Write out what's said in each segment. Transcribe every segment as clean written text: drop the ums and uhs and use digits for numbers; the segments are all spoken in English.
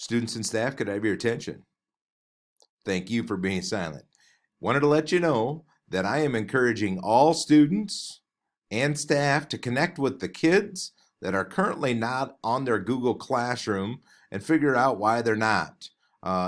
Students and staff, could I have your attention? Thank you for being silent. Wanted to let you know that I am encouraging all students and staff to connect with the kids that are currently not on their Google Classroom and figure out why they're not.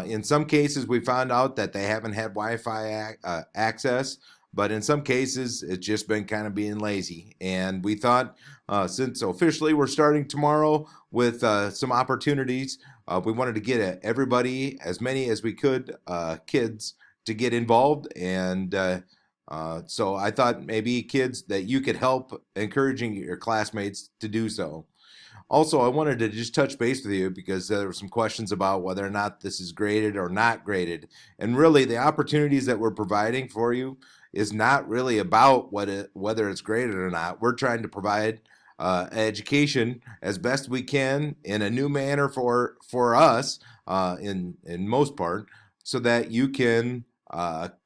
In some cases, we found out that they haven't had Wi-Fi access, but in some cases, it's just been kind of being lazy. And we thought, since officially we're starting tomorrow with some opportunities, we wanted to get everybody, as many as we could, kids, to get involved. And so I thought maybe kids that you could help encouraging your classmates to do so. Also, I wanted to just touch base with you because there were some questions about whether or not this is graded or not graded. And really, the opportunities that we're providing for you is not really about whether it's graded or not. We're trying to provide education as best we can in a new manner for us, in most part, so that you can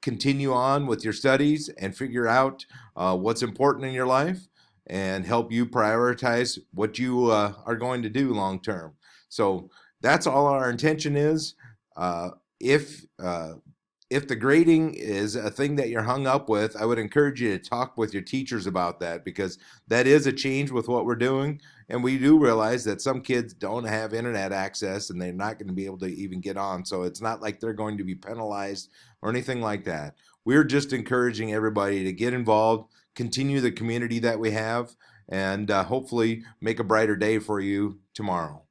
continue on with your studies and figure out what's important in your life and help you prioritize what you are going to do long term. So that's all our intention is. Uh, if uh, if the grading is a thing that you're hung up with, I would encourage you to talk with your teachers about that, because that is a change with what we're doing. And we do realize that some kids don't have internet access and they're not going to be able to even get on. So it's not like they're going to be penalized or anything like that. We're just encouraging everybody to get involved, continue the community that we have, and hopefully make a brighter day for you tomorrow.